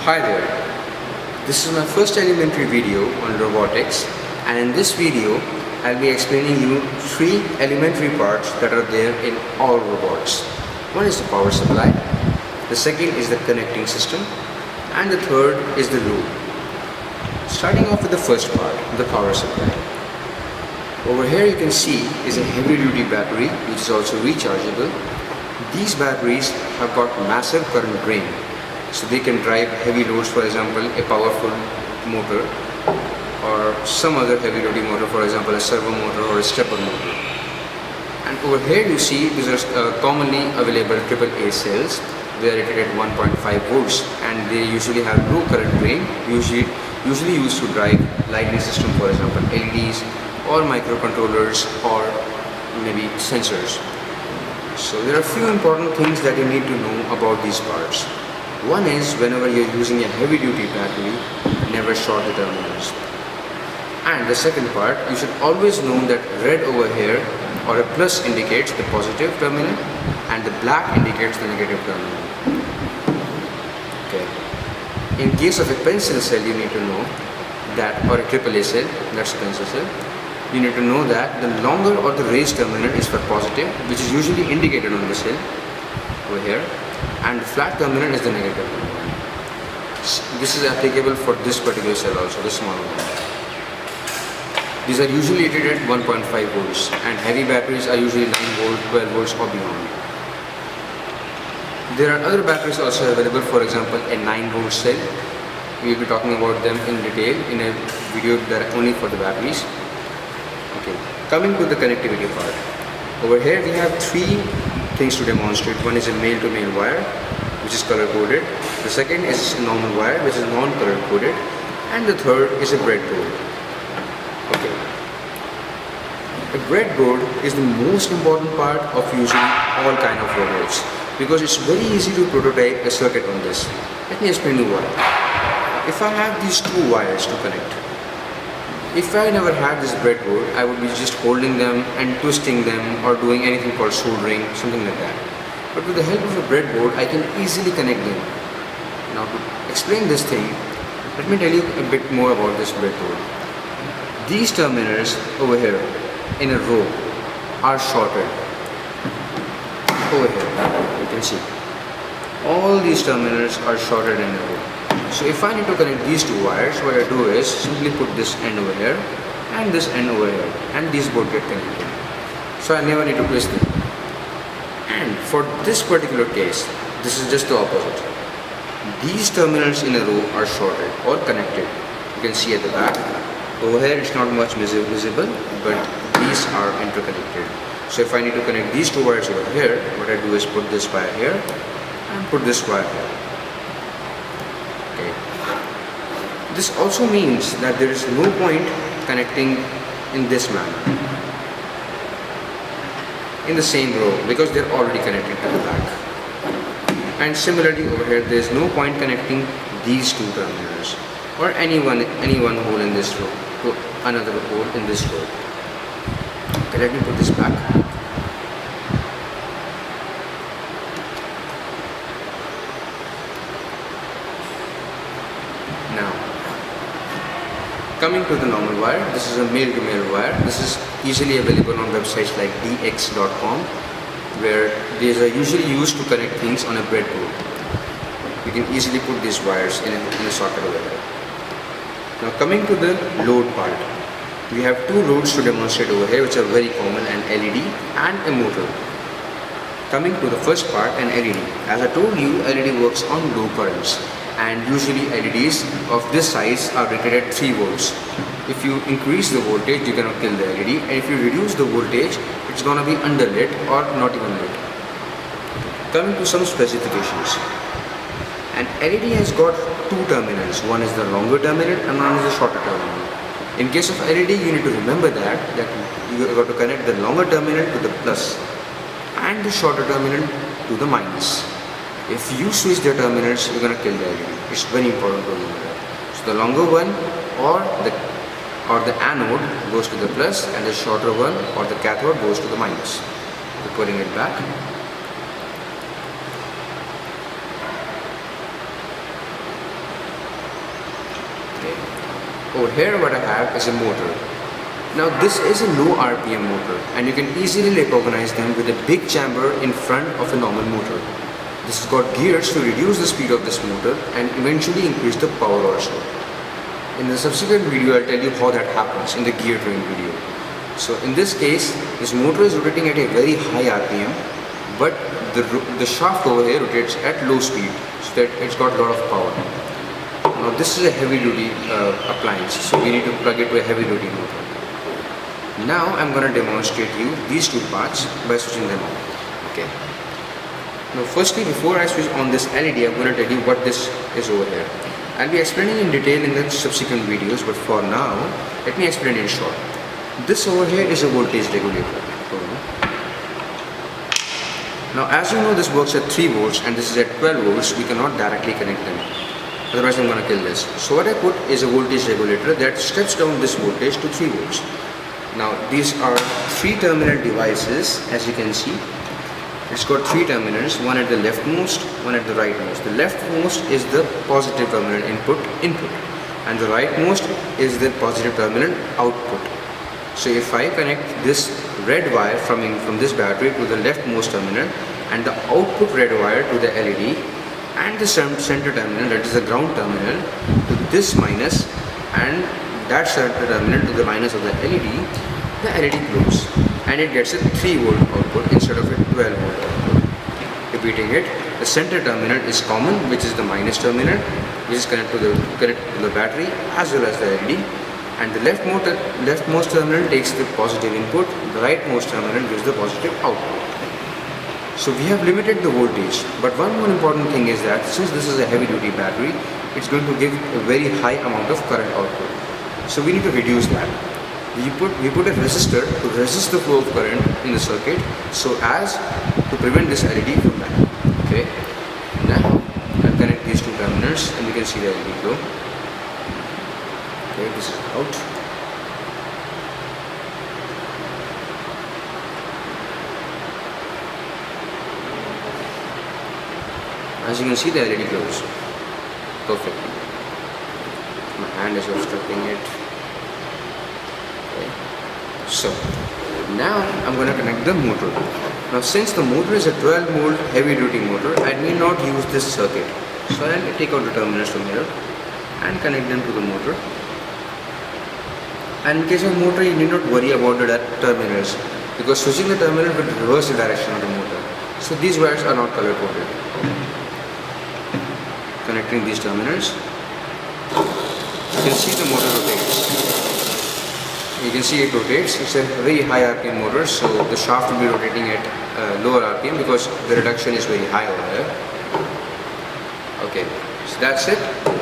Hi there, this is my first elementary video on robotics, and in this video I'll be explaining you three elementary parts that are there in all robots. One is the power supply, the second is the connecting system, and the third is the loop. Starting off with the first part, the power supply. Over here you can see is a heavy duty battery which is also rechargeable. These batteries have got massive current drain, so they can drive heavy loads, for example a powerful motor or some other heavy duty motor, for example a servo motor or a stepper motor. And over here you see these are commonly available AAA cells. They are rated at 1.5 volts and they usually have low current drain, usually used to drive lighting system, for example LEDs or microcontrollers or maybe sensors. So there are a few important things that you need to know about these parts. One is, whenever you're using a heavy duty battery, never short the terminals. And the second part, you should always know that red over here or a plus indicates the positive terminal and the black indicates the negative terminal. Okay. In case of a pencil cell, you need to know that, or a AAA cell, that's a pencil cell, you need to know that the longer or the raised terminal is for positive, which is usually indicated on the cell over here, and the flat terminal is the negative terminal. This is applicable for this particular cell also, the small one. These are usually rated at 1.5 volts and heavy batteries are usually 9 volts, 12 volts or beyond. There are other batteries also available, for example a 9 volt cell. We will be talking about them in detail in a video that are only for the batteries. Okay. Coming to the connectivity part. Over here we have three things to demonstrate. One is a male-to-male wire, which is color-coded. The second is a normal wire, which is non-color coded. And the third is a breadboard. Okay. A breadboard is the most important part of using all kind of robots, because it's very easy to prototype a circuit on this. Let me explain you why. If I have these two wires to connect, if I never had this breadboard, I would be just holding them and twisting them or doing anything called soldering, something like that. But with the help of a breadboard, I can easily connect them. Now to explain this thing, let me tell you a bit more about this breadboard. These terminals over here in a row are shorted. Over here, you can see. All these terminals are shorted in a row. So if I need to connect these two wires, what I do is simply put this end over here and this end over here, and these both get connected. So I never need to twist them. And for this particular case, this is just the opposite. These terminals in a row are shorted or connected. You can see at the back. Over here it's not much visible, but these are interconnected. So if I need to connect these two wires over here, what I do is put this wire here and put this wire here. Okay. This also means that there is no point connecting in this manner in the same row, because they are already connected to the back. And similarly over here, there is no point connecting these two terminals or any one hole in this row to another hole in this row. Okay, let me put this back. Now, coming to the normal wire, this is a male-to-male wire. This is easily available on websites like dx.com, where these are usually used to connect things on a breadboard. You can easily put these wires in a socket over here. Now coming to the load part, we have two loads to demonstrate over here which are very common, an LED and a motor. Coming to the first part, an LED. As I told you, LED works on low currents, and usually LEDs of this size are rated at 3 volts. If you increase the voltage, you cannot kill the LED, and if you reduce the voltage, it's gonna be underlit or not even lit. Coming to some specifications. An LED has got two terminals. One is the longer terminal and one is the shorter terminal. In case of LED, you need to remember that you got to connect the longer terminal to the plus and the shorter terminal to the minus. If you switch the terminals, you're gonna kill the LED. It's very important to remember that. So the longer one or the anode goes to the plus, and the shorter one or the cathode goes to the minus. So putting it back. Over here what I have is a motor. Now this is a low RPM motor and you can easily recognize them with a big chamber in front of a normal motor. This has got gears to reduce the speed of this motor and eventually increase the power also. In the subsequent video I'll tell you how that happens in the gear train video. So in this case, this motor is rotating at a very high RPM, but the shaft over here rotates at low speed, so that it's got a lot of power. Now this is a heavy duty appliance, so we need to plug it to a heavy duty motor. Now I'm going to demonstrate you these two parts by switching them on. Okay. Now firstly, before I switch on this LED, I'm going to tell you what this is over here. I'll be explaining in detail in the subsequent videos, but for now, let me explain in short. This over here is a voltage regulator. Now as you know, this works at 3 volts and this is at 12 volts, we cannot directly connect them. Otherwise I'm going to kill this. So what I put is a voltage regulator that steps down this voltage to 3 volts. Now these are 3 terminal devices, as you can see. It's got 3 terminals, one at the leftmost, one at the rightmost. The leftmost is the positive terminal input, and the rightmost is the positive terminal output. So if I connect this red wire from this battery to the leftmost terminal and the output red wire to the LED and the center terminal, that is the ground terminal, to this minus and that center terminal to the minus of the LED glows and it gets a 3 volt output instead of a 12 volt output. Repeating it, the center terminal is common, which is the minus terminal, which is connected to the battery as well as the LED. And the leftmost terminal takes the positive input, the rightmost terminal gives the positive output. So we have limited the voltage, but one more important thing is that since this is a heavy duty battery, it's going to give a very high amount of current output. So we need to reduce that. We put a resistor to resist the flow of current in the circuit so as to prevent this LED from that. Okay. Now I'll connect these 2 terminals and you can see the LED glow. Okay, this is out. As you can see, the LED glows perfectly. My hand is obstructing it. Okay. So now I'm going to connect the motor. Now since the motor is a 12 volt heavy duty motor, I need not use this circuit. So I'll take out the terminals from here and connect them to the motor. And in case of motor, you need not worry about the terminals, because switching the terminal will reverse the direction of the motor. So these wires are not color coded. Connecting these terminals, you can see the motor rotates. You can see it rotates. It's a very high RPM motor, so the shaft will be rotating at lower RPM because the reduction is very high over there. Okay, so that's it.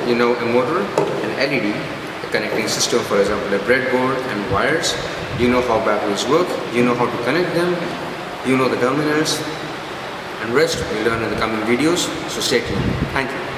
You know, a motor, an LED, connecting system, for example a breadboard and wires. You know how batteries work, you know how to connect them, you know the terminals, and rest we'll learn in the coming videos, so stay tuned. Thank you.